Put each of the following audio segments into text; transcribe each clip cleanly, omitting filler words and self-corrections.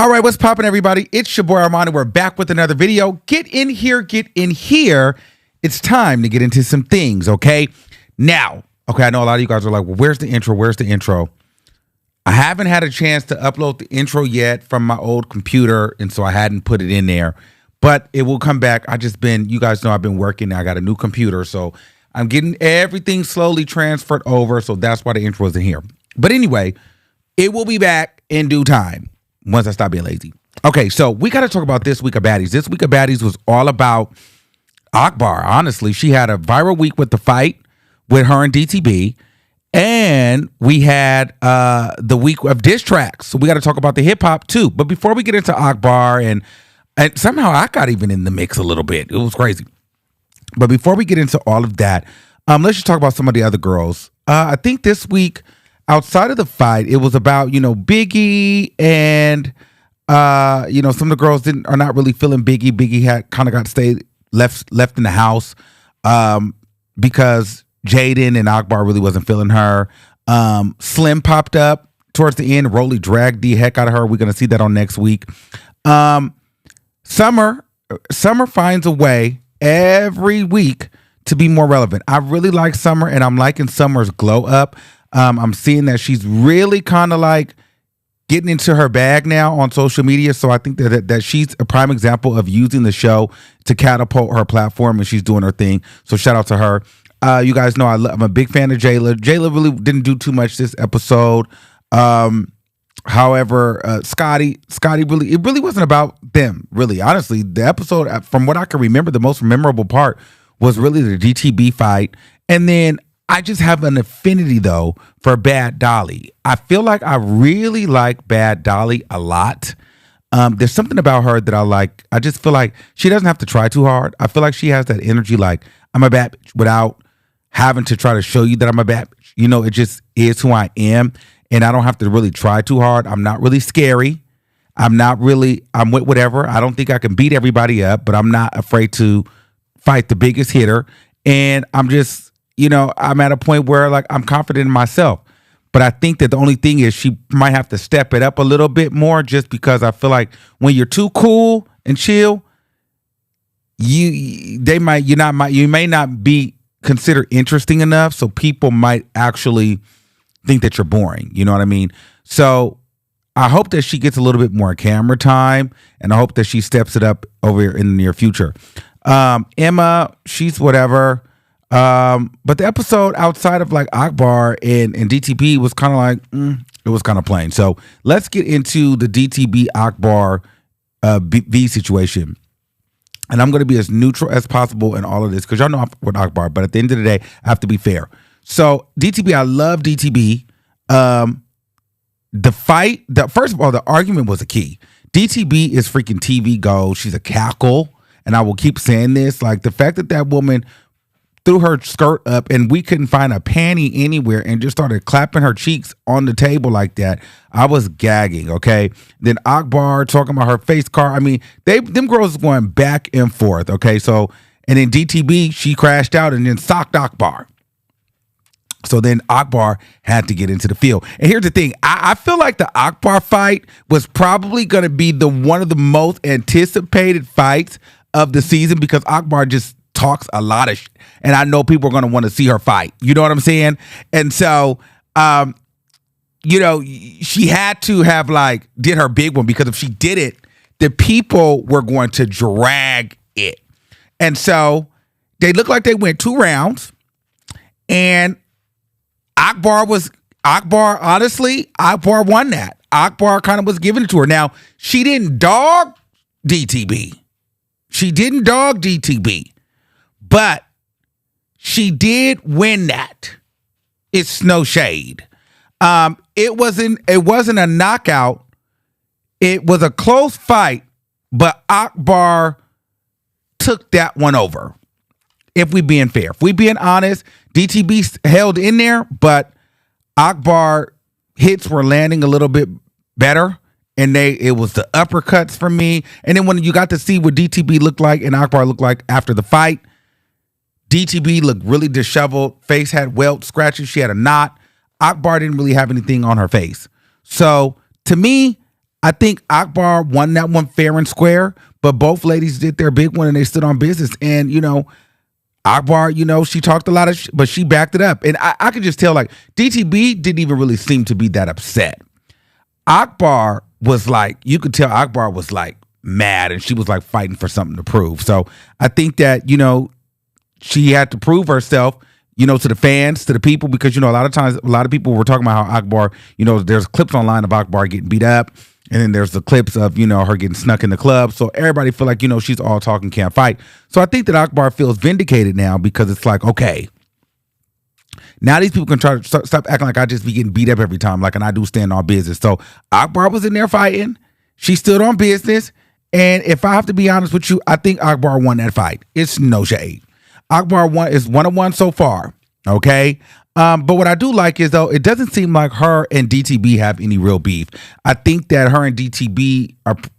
All right, what's poppin', everybody? It's your boy Armon, and we're back with another video. Get in here, get in here. It's time to get into some things, okay? Now, okay, I know a lot of you guys are like, well, where's the intro? Where's the intro? I haven't had a chance to upload the intro yet from my old computer, and so I hadn't put it in there. But it will come back. You guys know I've been working. I got a new computer, so I'm getting everything slowly transferred over, so that's why the intro isn't here. But anyway, it will be back in due time. Once I stop being lazy. Okay, so we got to talk about this week of Baddies. This week of Baddies was all about Akbar. Honestly, she had a viral week with the fight with her and DTB. And we had the week of diss tracks. So we got to talk about the hip hop too. But before we get into Akbar, and somehow I got even in the mix a little bit. It was crazy. But before we get into all of that, let's just talk about some of the other girls. I think this week, outside of the fight, it was about, Biggie and, some of the girls are not really feeling Biggie. Biggie had kind of got stayed left in the house because Jaden and Akbar really wasn't feeling her. Slim popped up towards the end. Rolly dragged the heck out of her. We're going to see that on next week. Summer finds a way every week to be more relevant. I really like Summer, and I'm liking Summer's glow up. I'm seeing that she's really kind of like getting into her bag now on social media. So I think that she's a prime example of using the show to catapult her platform, and she's doing her thing. So shout out to her. You guys know I'm a big fan of Jayla. Jayla really didn't do too much this episode. However, Scotty really, it really wasn't about them. Really, honestly, the episode, from what I can remember, the most memorable part was really the DTB fight, and then I just have an affinity, though, for Bad Dolly. I feel like I really like Bad Dolly a lot. There's something about her that I like. I just feel like she doesn't have to try too hard. I feel like she has that energy like, I'm a bad bitch, without having to try to show you that I'm a bad bitch. It just is who I am, and I don't have to really try too hard. I'm not really scary. I'm with whatever. I don't think I can beat everybody up, but I'm not afraid to fight the biggest hitter. And I'm just... I'm at a point where like I'm confident in myself, but I think that the only thing is she might have to step it up a little bit more, just because I feel like when you're too cool and chill, you may not be considered interesting enough. So people might actually think that you're boring. You know what I mean? So I hope that she gets a little bit more camera time, and I hope that she steps it up over in the near future. Emma, she's whatever. But the episode outside of like Akbar and DTB was kind of like, it was kind of plain. So let's get into the DTB Akbar V situation. And I'm going to be as neutral as possible in all of this, because y'all know I'm with Akbar, but at the end of the day, I have to be fair. So DTB, I love DTB. The fight, first of all, the argument was a key. DTB is freaking TV gold. She's a cackle. And I will keep saying this, like the fact that woman threw her skirt up and we couldn't find a panty anywhere and just started clapping her cheeks on the table like that, I was gagging, okay? Then Akbar talking about her face card. I mean, them girls going back and forth, okay? So, and then DTB, she crashed out and then socked Akbar. So then Akbar had to get into the field. And here's the thing. I feel like the Akbar fight was probably going to be one of the most anticipated fights of the season, because Akbar just talks a lot of shit, and I know people are going to want to see her fight. You know what I'm saying? And so, she had to have did her big one, because if she did it, the people were going to drag it. And so they looked like they went 2 rounds, and Akbar won that. Akbar kind of was giving it to her. Now, she didn't dog DTB. But she did win that. It's no shade. It wasn't a knockout. It was a close fight, but Akbar took that one over. If we being fair, if we being honest, DTB held in there, but Akbar hits were landing a little bit better. And it was the uppercuts for me. And then when you got to see what DTB looked like and Akbar looked like after the fight, DTB looked really disheveled. Face had welt scratches. She had a knot. Akbar didn't really have anything on her face. So to me, I think Akbar won that one fair and square, but both ladies did their big one and they stood on business. And, Akbar, she talked a lot of but she backed it up. And I could just tell, like, DTB didn't even really seem to be that upset. Akbar was like, you could tell Akbar was like mad and she was like fighting for something to prove. So I think that, she had to prove herself, to the fans, to the people, because, a lot of times, a lot of people were talking about how Akbar, there's clips online of Akbar getting beat up. And then there's the clips of, her getting snuck in the club. So everybody feel like, she's all talking, can't fight. So I think that Akbar feels vindicated now because it's like, okay, now these people can try to stop acting like I just be getting beat up every time, like, and I do stand on business. So Akbar was in there fighting. She stood on business. And if I have to be honest with you, I think Akbar won that fight. It's no shade. Akbar is 1-1 so far. Okay. But what I do like is, though, it doesn't seem like her and DTB have any real beef. I think that her and DTB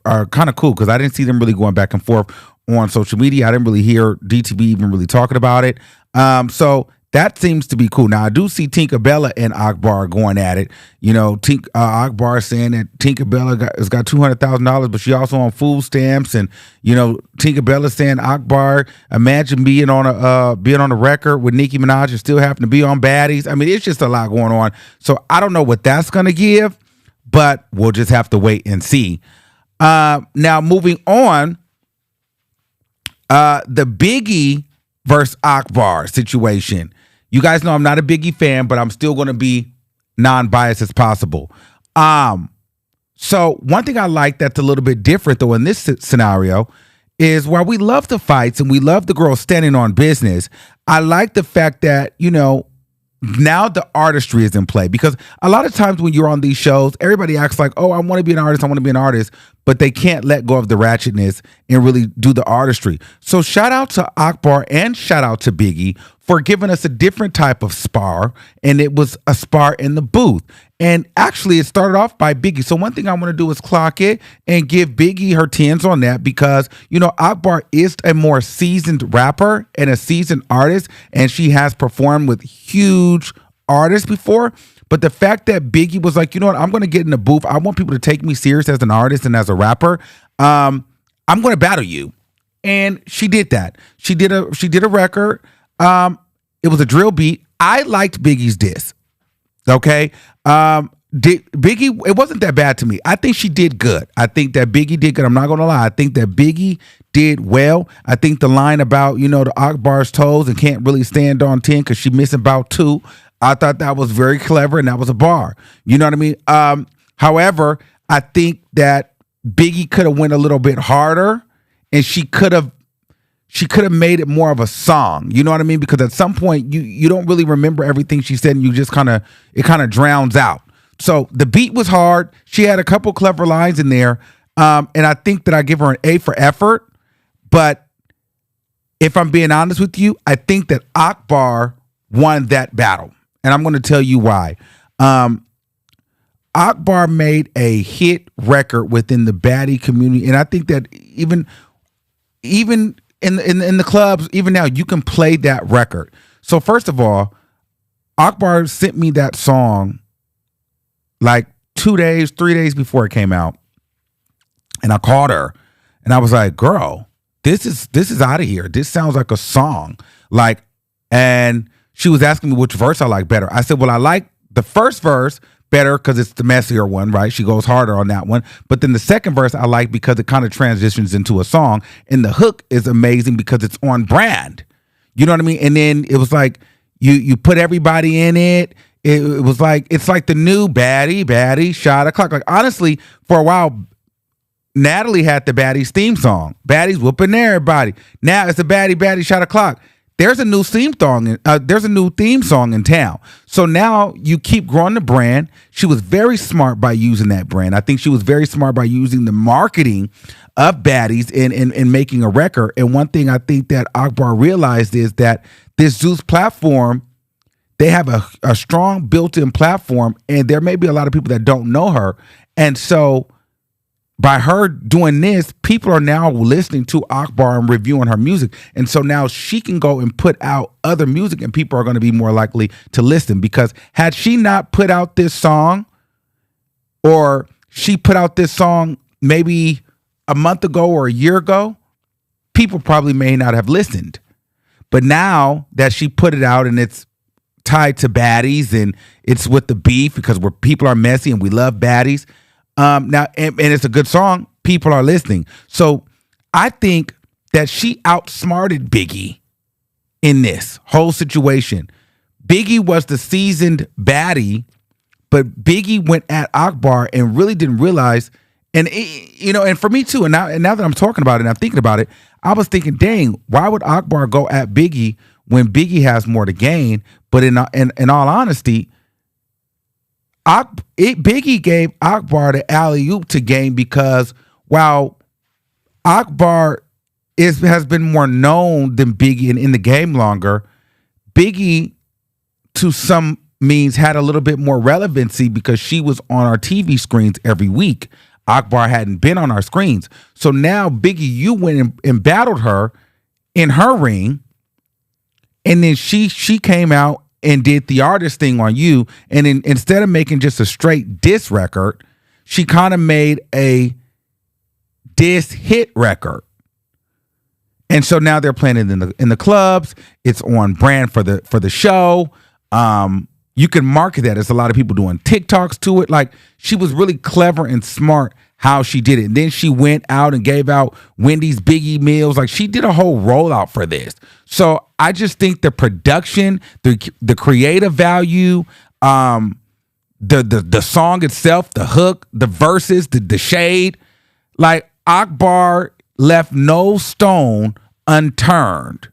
are kind of cool because I didn't see them really going back and forth on social media. I didn't really hear DTB even really talking about it. So that seems to be cool. Now, I do see Tinkerbella and Akbar going at it. Akbar saying that Tinkerbella has got $200,000, but she also on food stamps. And, Tinkerbella saying, Akbar, imagine being on a record with Nicki Minaj and still having to be on Baddies. I mean, it's just a lot going on. So I don't know what that's going to give, but we'll just have to wait and see. Now, moving on, the Biggie versus Akbar situation. You guys know I'm not a Biggie fan, but I'm still going to be non-biased as possible. So one thing I like that's a little bit different, though, in this scenario is while we love the fights and we love the girls standing on business, I like the fact that, now the artistry is in play, because a lot of times when you're on these shows, everybody acts like, oh, I want to be an artist, but they can't let go of the ratchetness and really do the artistry. So shout out to Akbar and shout out to Biggie for giving us a different type of spar, and it was a spar in the booth. And actually, it started off by Biggie. So one thing I want to do is clock it and give Biggie her 10s on that because, Akbar is a more seasoned rapper and a seasoned artist, and she has performed with huge artists before. But the fact that Biggie was like, I'm going to get in the booth. I want people to take me serious as an artist and as a rapper. I'm going to battle you. And she did that. She did a record. It was a drill beat. I liked Biggie's diss. Okay. Biggie, it wasn't that bad to me. I think she did good. I think that Biggie did good. I'm not going to lie. I think that Biggie did well. I think the line about, the Akbar's toes and can't really stand on 10 because she missing about 2. I thought that was very clever and that was a bar. You know what I mean? However, I think that Biggie could have went a little bit harder and she could have made it more of a song. You know what I mean? Because at some point you don't really remember everything she said and you just kind of drowns out. So the beat was hard. She had a couple clever lines in there. And I think that I give her an A for effort. But if I'm being honest with you, I think that Akbar won that battle. And I'm going to tell you why. Akbar made a hit record within the baddie community. And I think that even in the clubs, even now, you can play that record. So first of all, Akbar sent me that song like 2 days, 3 days before it came out. And I called her and I was like, girl, this is out of here. This sounds like a song. And she was asking me which verse I like better. I said, well, I like the first verse better because it's the messier one, right? She goes harder on that one. But then the second verse I like because it kind of transitions into a song. And the hook is amazing because it's on brand. You know what I mean? And then it was like you put everybody in it. It was like, it's like the new baddie, shot o'clock. Like, honestly, for a while, Natalie had the Baddies theme song. Baddies whooping everybody. Now it's the baddie, shot o'clock. There's a new theme song in town. So now you keep growing the brand. She was very smart by using that brand. I think she was very smart by using the marketing of Baddies in making a record. And one thing I think that Akbar realized is that this Zeus platform, they have a strong built-in platform, and there may be a lot of people that don't know her. And so by her doing this, people are now listening to Akbar and reviewing her music. And so now she can go and put out other music and people are going to be more likely to listen, because had she not put out this song, or she put out this song maybe a month ago or a year ago, people probably may not have listened. But now that she put it out and it's tied to Baddies and it's with the beef because people are messy and we love Baddies. Now and it's a good song. People are listening. So I think that she outsmarted Biggie in this whole situation. Biggie was the seasoned baddie, but Biggie went at Akbar and really didn't realize. And and for me too. And now that I'm talking about it and I'm thinking about it, I was thinking, dang, why would Akbar go at Biggie when Biggie has more to gain? But in all honesty, Biggie gave Akbar the alley-oop to gain because while Akbar has been more known than Biggie and in the game longer, Biggie, to some means, had a little bit more relevancy because she was on our TV screens every week. Akbar hadn't been on our screens. So now, Biggie, you went and battled her in her ring, and then she came out and did the artist thing on you, and then instead of making just a straight diss record, she kind of made a diss hit record. And so now they're playing it in the clubs. It's on brand for the show. You can market that. There's a lot of people doing TikToks to it. Like, she was really clever and smart how she did it. And then she went out and gave out Wendy's Biggie meals. Like, she did a whole rollout for this. So I just think the production, the creative value, the song itself, the hook, the verses, the shade, like, Akbar left no stone unturned.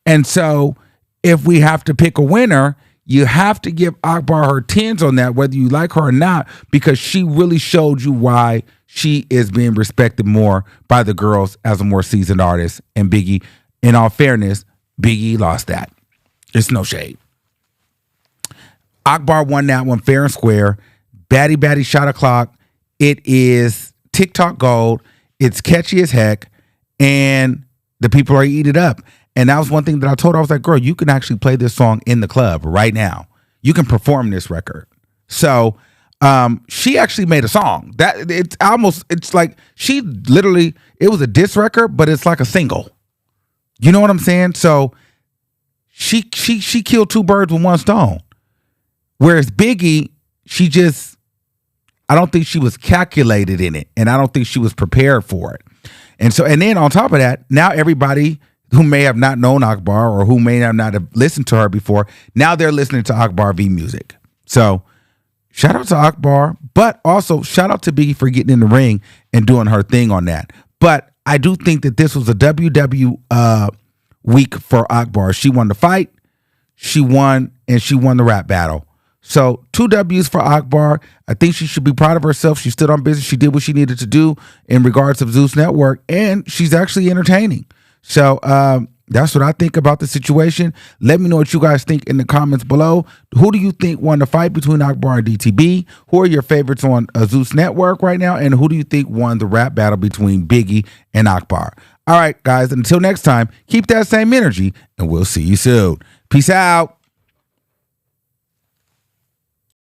And so if we have to pick a winner, you have to give Akbar her 10s on that, whether you like her or not, because she really showed you why she is being respected more by the girls as a more seasoned artist. And Biggie, in all fairness, Biggie lost that. It's no shade. Akbar won that one fair and square. Baddie shot o'clock. It is TikTok gold. It's catchy as heck. And the people are eating it up. And that was one thing that I told her. I was like, girl, you can actually play this song in the club right now. You can perform this record. So she actually made a song. It's like she literally, it was a diss record, but it's like a single. You know what I'm saying? So she killed two birds with one stone. Whereas Biggie, I don't think she was calculated in it. And I don't think she was prepared for it. And then on top of that, now everybody who may have not known Akbar or who may have not have listened to her before, now they're listening to Akbar V music. So shout out to Akbar, but also shout out to Biggie for getting in the ring and doing her thing on that. But I do think that this was a WW week for Akbar. She won the fight, she won the rap battle. So 2 W's for Akbar. I think she should be proud of herself. She stood on business. She did what she needed to do in regards to Zeus Network, and she's actually entertaining. So that's what I think about the situation. Let me know what you guys think in the comments below. Who do you think won the fight between Akbar and DTB? Who are your favorites on Zeus Network right now? And who do you think won the rap battle between Biggie and Akbar? All right, guys, until next time, keep that same energy, and we'll see you soon. Peace out.